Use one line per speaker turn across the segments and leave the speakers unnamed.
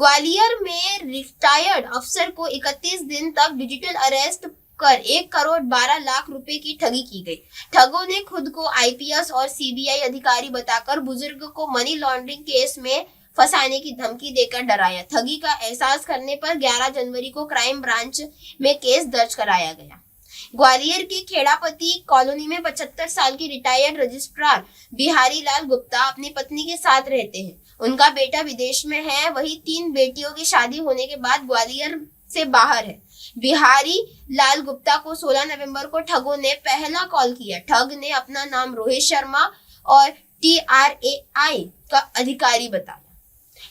ग्वालियर में रिटायर्ड अफसर को 31 दिन तक डिजिटल अरेस्ट कर 1,12,00,000 रुपए की ठगी की गई। ठगों ने खुद को आईपीएस और सीबीआई अधिकारी बताकर बुजुर्ग को मनी लॉन्ड्रिंग केस में फंसाने की धमकी देकर डराया। ठगी का एहसास करने पर 11 जनवरी को क्राइम ब्रांच में केस दर्ज कराया गया। ग्वालियर के खेड़ापति कॉलोनी में 75 साल की रिटायर्ड रजिस्ट्रार बिहारी लाल गुप्ता अपनी पत्नी के साथ रहते हैं। उनका बेटा विदेश में है, वही 3 बेटियों की शादी होने के बाद ग्वालियर से बाहर है। बिहारी लाल गुप्ता को 16 नवंबर को ठगों ने पहला कॉल किया। ठग ने अपना नाम रोहित शर्मा और TRAI का अधिकारी बताया।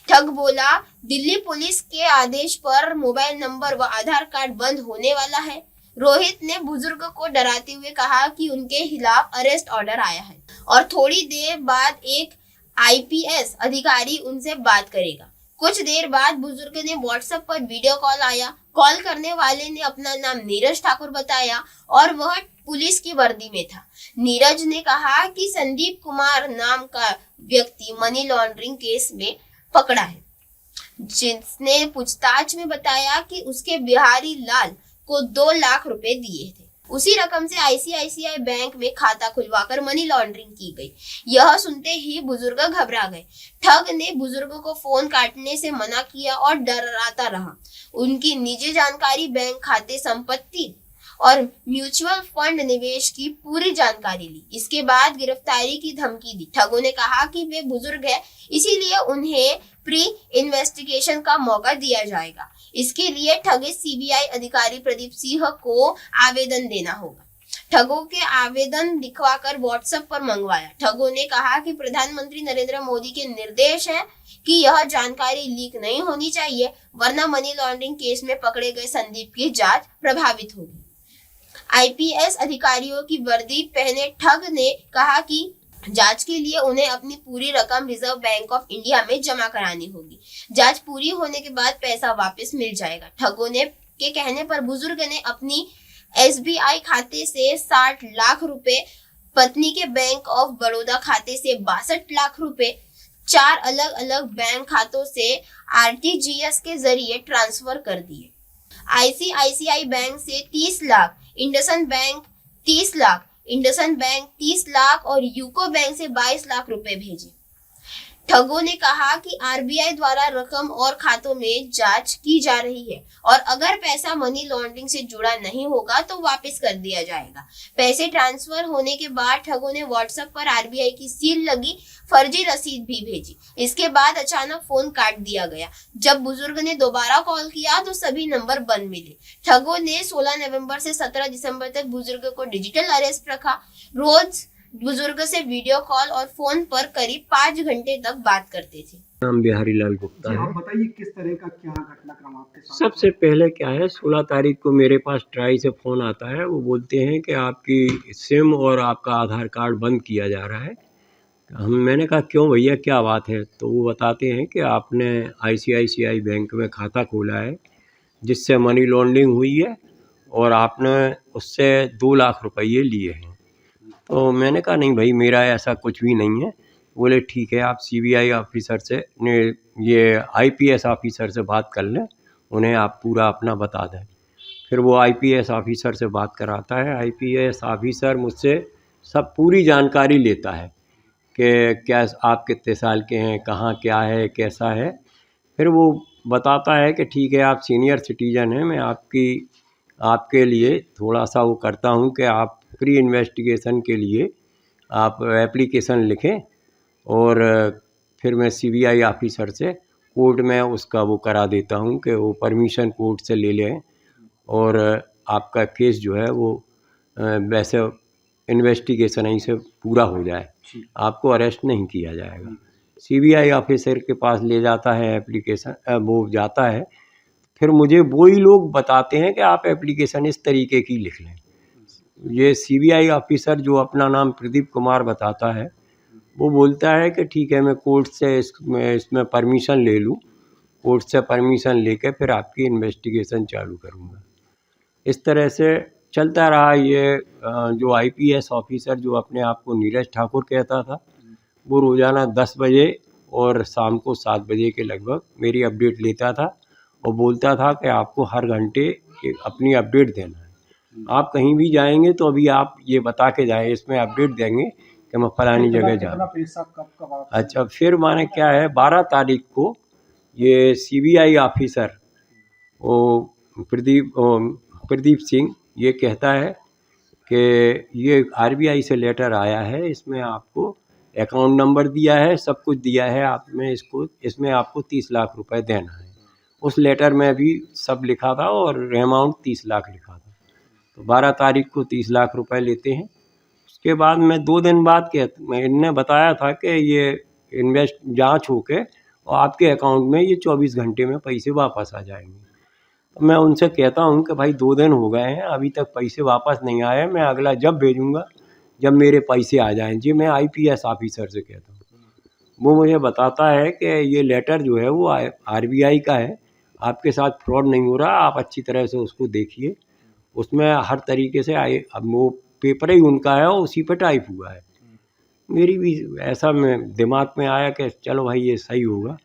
ठग बोला, दिल्ली पुलिस के आदेश पर मोबाइल नंबर व आधार कार्ड बंद होने वाला है। रोहित ने बुजुर्ग को डराते हुए कहा कि उनके खिलाफ अरेस्ट ऑर्डर आया है और थोड़ी देर बाद एक आईपीएस अधिकारी उनसे बात करेगा। कुछ देर बाद बुजुर्ग ने व्हाट्सएप पर वीडियो कॉल आया। कॉल करने वाले ने अपना नाम नीरज ठाकुर बताया और वह पुलिस की वर्दी में था। नीरज ने कहा कि संदीप कुमार नाम का व्यक्ति मनी लॉन्ड्रिंग केस में पकड़ा है, जिसने पूछताछ में बताया कि उसके बिहारी लाल को 2 लाख रुपए दिए थे। उसी रकम से आईसीआईसीआई बैंक में खाता खुलवाकर मनी लॉन्ड्रिंग की गई। यह सुनते ही बुजुर्ग घबरा गए। ठग ने बुजुर्ग को फोन काटने से मना किया और डराता रहा। उनकी निजी जानकारी, बैंक खाते, संपत्ति और म्यूचुअल फंड निवेश की पूरी जानकारी ली। इसके बाद गिरफ्तारी की धमकी दी। ठगों ने कहा कि वे बुजुर्ग हैं, इसीलिए उन्हें प्री इन्वेस्टिगेशन का मौका दिया जाएगा। इसके लिए ठगे सीबीआई अधिकारी प्रदीप सिंह को आवेदन देना होगा। ठगों के आवेदन दिखवाकर व्हाट्सएप पर मंगवाया। ठगों ने कहा कि प्रधानमंत्री नरेंद्र मोदी के निर्देश है कि यह जानकारी लीक नहीं होनी चाहिए, वरना मनी लॉन्ड्रिंग केस में पकड़े गए संदीप की जांच प्रभावित होगी। आईपीएस अधिकारियों की वर्दी पहने ठग ने कहा कि जांच के लिए उन्हें अपनी पूरी रकम रिजर्व बैंक ऑफ इंडिया में जमा करानी होगी। जांच पूरी होने के बाद पैसा वापस मिल जाएगा। ठगों ने के कहने पर बुजुर्ग ने अपनी एसबीआई खाते से 60 लाख रुपए, पत्नी के बैंक ऑफ बड़ौदा खाते से 62 लाख रुपए, 4 अलग अलग बैंक खातों से आरटीजीएस के जरिए ट्रांसफर कर दिए। आईसीआईसीआई बैंक से 30 लाख, इंडसइंड बैंक 30 लाख, इंडसइंड बैंक 30 लाख और यूको बैंक से 22 लाख रुपए भेजे। ठगों ने कहा कि आरबीआई द्वारा रकम और खातों में जांच की जा रही है और अगर पैसा मनी लॉन्ड्रिंग से जुड़ा नहीं होगा तो वापस कर दिया जाएगा। पैसे ट्रांसफर होने के बाद ठगों ने व्हाट्सएप पर आरबीआई की सील लगी फर्जी रसीद भी भेजी। इसके बाद अचानक फोन काट दिया गया। जब बुजुर्ग ने दोबारा कॉल किया तो सभी नंबर बंद मिले। ठगों ने 16 नवंबर से 17 दिसंबर तक बुजुर्ग को डिजिटल अरेस्ट रखा। रोज बुजुर्ग से वीडियो कॉल और फोन पर करीब 5 घंटे तक बात करते थे।
नाम बिहारी लाल गुप्ता है।
आप बताइए किस तरह का क्या घटनाक्रम आपके साथ?
सबसे पहले क्या है, 16 तारीख को मेरे पास ट्राई से फ़ोन आता है। वो बोलते हैं कि आपकी सिम और आपका आधार कार्ड बंद किया जा रहा है। मैंने कहा क्यों भैया, क्या बात है? तो वो बताते हैं कि आपने आईसीआईसीआई बैंक में खाता खोला है जिससे मनी लॉन्ड्रिंग हुई है और आपने उससे 2 लाख रुपये लिए हैं। तो मैंने कहा नहीं भाई, मेरा ऐसा कुछ भी नहीं है। बोले ठीक है, आप सीबीआई ऑफिसर से ये आईपीएस ऑफिसर से बात कर लें, उन्हें आप पूरा अपना बता दें। फिर वो आईपीएस ऑफिसर से बात कराता है। आईपीएस ऑफिसर मुझसे सब पूरी जानकारी लेता है कि क्या आप कितने साल के हैं, कहाँ क्या है, कैसा है। फिर वो बताता है कि ठीक है, आप सीनियर सिटीजन हैं, मैं आपके लिए थोड़ा सा वो करता हूँ कि आप प्री इन्वेस्टिगेशन के लिए आप एप्लीकेशन लिखें और फिर मैं सीबीआई ऑफिसर से कोर्ट में उसका वो करा देता हूँ कि वो परमिशन कोर्ट से ले लें और आपका केस जो है वो वैसे इन्वेस्टिगेशन यहीं से पूरा हो जाए, आपको अरेस्ट नहीं किया जाएगा। सीबीआई ऑफिसर के पास ले जाता है एप्लीकेशन, वो जाता है। फिर मुझे वही लोग बताते हैं कि आप एप्लीकेशन इस तरीके की लिख लें। ये सीबीआई ऑफिसर जो अपना नाम प्रदीप कुमार बताता है, वो बोलता है कि ठीक है, मैं कोर्ट से इसमें परमिशन ले लूँ, कोर्ट से परमिशन लेके फिर आपकी इन्वेस्टिगेशन चालू करूँगा। इस तरह से चलता रहा। ये जो आईपीएस ऑफिसर जो अपने आप को नीरज ठाकुर कहता था, वो रोज़ाना 10 बजे और शाम को 7 बजे के लगभग मेरी अपडेट लेता था और बोलता था कि आपको हर घंटे अपनी अपडेट देना है। आप कहीं भी जाएंगे तो अभी आप ये बता के जाएं, इसमें अपडेट देंगे कि मैं फलानी जगह जा रहा हूँ।
पैसा कब कब आप
अच्छा, फिर माने क्या है, 12 तारीख को ये CBI ऑफिसर वो प्रदीप सिंह ये कहता है कि ये RBI से लेटर आया है, इसमें आपको अकाउंट नंबर दिया है, सब कुछ दिया है, आप में इसमें आपको 30 लाख रुपए देना है। उस लेटर में भी सब लिखा था और अमाउंट 30 लाख लिखा था। तो 12 तारीख को 30 लाख रुपए लेते हैं। उसके बाद में 2 दिन बाद इनने बताया था कि ये जांच होके और आपके अकाउंट में ये 24 घंटे में पैसे वापस आ जाएंगे। तो मैं उनसे कहता हूं कि भाई 2 दिन हो गए हैं, अभी तक पैसे वापस नहीं आए, मैं अगला जब भेजूंगा जब मेरे पैसे आ जाएं। जी मैं IPS ऑफिसर से कहता हूं। वो मुझे बताता है कि ये लेटर जो है वो RBI का है, आपके साथ फ्रॉड नहीं हो रहा, आप अच्छी तरह से उसको देखिए, उसमें हर तरीके से अब वो पेपर ही उनका है और उसी पर टाइप हुआ है। मेरी भी ऐसा में दिमाग में आया कि चलो भाई ये सही होगा।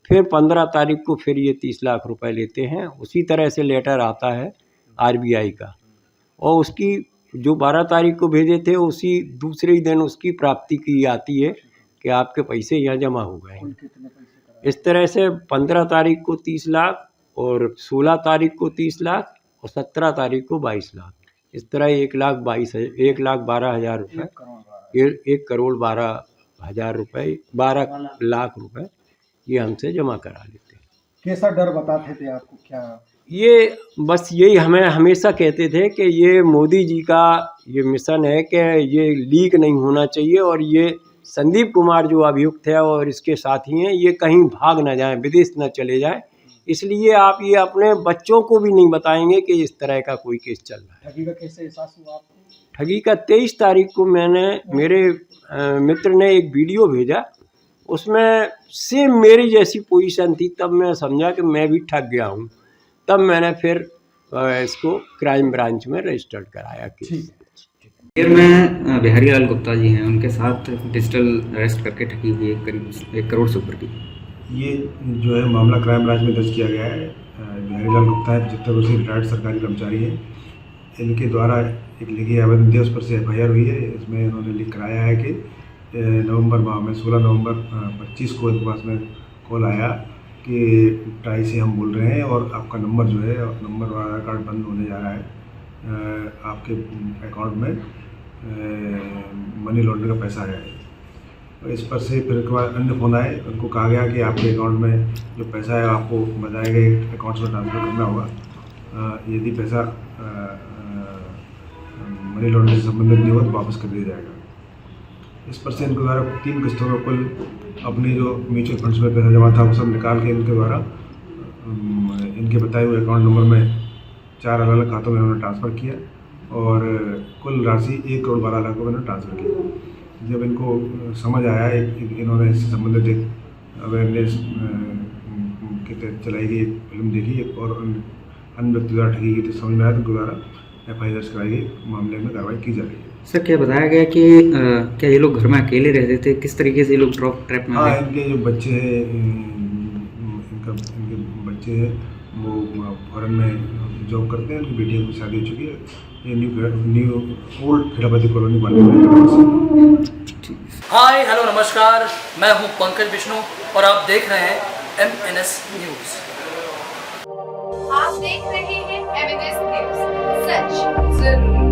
फिर 15 तारीख को फिर ये 30 लाख रुपए लेते हैं, उसी तरह से लेटर आता है RBI का, और उसकी जो 12 तारीख को भेजे थे उसी दूसरे ही दिन उसकी प्राप्ति की आती है कि आपके पैसे यहाँ जमा हो गए हैं।
कितने पैसे कराए?
इस तरह से 15 तारीख को 30 लाख और 16 तारीख को 30 लाख और 17 तारीख को 22 लाख, इस तरह 1,12,000 रुपये, 1,12,00,000 रुपये, 12 लाख रुपए ये हमसे जमा करा लेते हैं।
कैसा डर बताते थे आपको? क्या
ये बस यही हमें हमेशा कहते थे कि ये मोदी जी का ये मिशन है कि ये लीक नहीं होना चाहिए और ये संदीप कुमार जो अभियुक्त है और इसके साथी हैं ये कहीं भाग ना जाएं, विदेश न चले जाएं, इसलिए आप ये अपने बच्चों को भी नहीं बताएंगे कि इस तरह का कोई केस चल रहा है।
ठगी का कैसे एहसास हुआ आपको?
ठगी का 23 तारीख को मेरे मित्र ने एक वीडियो भेजा, उसमें सेम मेरी जैसी पोजीशन थी, तब मैं समझा कि मैं भी ठग गया हूँ। तब मैंने फिर इसको क्राइम ब्रांच में रजिस्टर्ड कराया केस।
फिर में बिहारी लाल गुप्ता जी हैं, उनके साथ डिजिटल अरेस्ट करके ठगी हुई है करीब 1 करोड़ से ऊपर की।
ये जो है मामला क्राइम ब्रांच में दर्ज किया गया है। बिहारी लाल गुप्ता है, 75 वर्षीय रिटायर्ड सरकारी कर्मचारी है। इनके द्वारा एक लिखित आवेदन दिया, उस पर से FIR हुई है। इसमें इन्होंने लिख कराया है कि नवंबर माह में 16 नवंबर 25 को इनके पास में कॉल आया कि टाई से हम बोल रहे हैं और आपका नंबर जो है, नंबर और आधार कार्ड बंद होने जा रहा है, आपके अकाउंट में मनी लॉन्ड्रिंग का पैसा आया है। तो इस पर से फिर उसके बाद अन्य फ़ोन आए, उनको कहा गया कि आपके अकाउंट में जो पैसा है आपको बताया गया अकाउंट में ट्रांसफ़र करना होगा। यदि पैसा मनी लॉन्ड्रिंग से संबंधित नहीं हो तो वापस कर दिया जाएगा। इस पर से इनके द्वारा 3 किस्तों में कुल अपनी जो म्यूचुअल फंड्स में पैसा जमा था वो सब निकाल के इनके द्वारा इनके बताए हुए अकाउंट नंबर में 4 अलग अलग खातों में उन्होंने ट्रांसफ़र किया और कुल राशि 1,12,00,000 रुपये ट्रांसफ़र की। जब इनको समझ आया, इन्होंने इससे संबंधित एक अवेयरनेस के तहत चलाई गई एक फिल्म देखी और अन्य व्यक्ति द्वारा ठगी गई, तो समझ में आया तो उनके द्वारा FIR दर्ज कराई गई, मामले में कार्रवाई की जा रही है।
सर क्या बताया गया कि क्या ये लोग घर में अकेले रहते थे, किस तरीके से ये लोग ट्रैप में
हाँ,
आए?
इनके जो बच्चे हैं, इनके बच्चे हैं वो फॉरेन में जॉब करते हैं, उनकी बेटियों की शादी हो चुकी है। ये न्यू ओल्ड खिलापति कॉलोनी बन रही है।
हाय हेलो नमस्कार, मैं हूं पंकज विष्णु और आप देख रहे हैं MNS न्यूज़।
आप देख रहे हैं MNS न्यूज़, सच जरूर।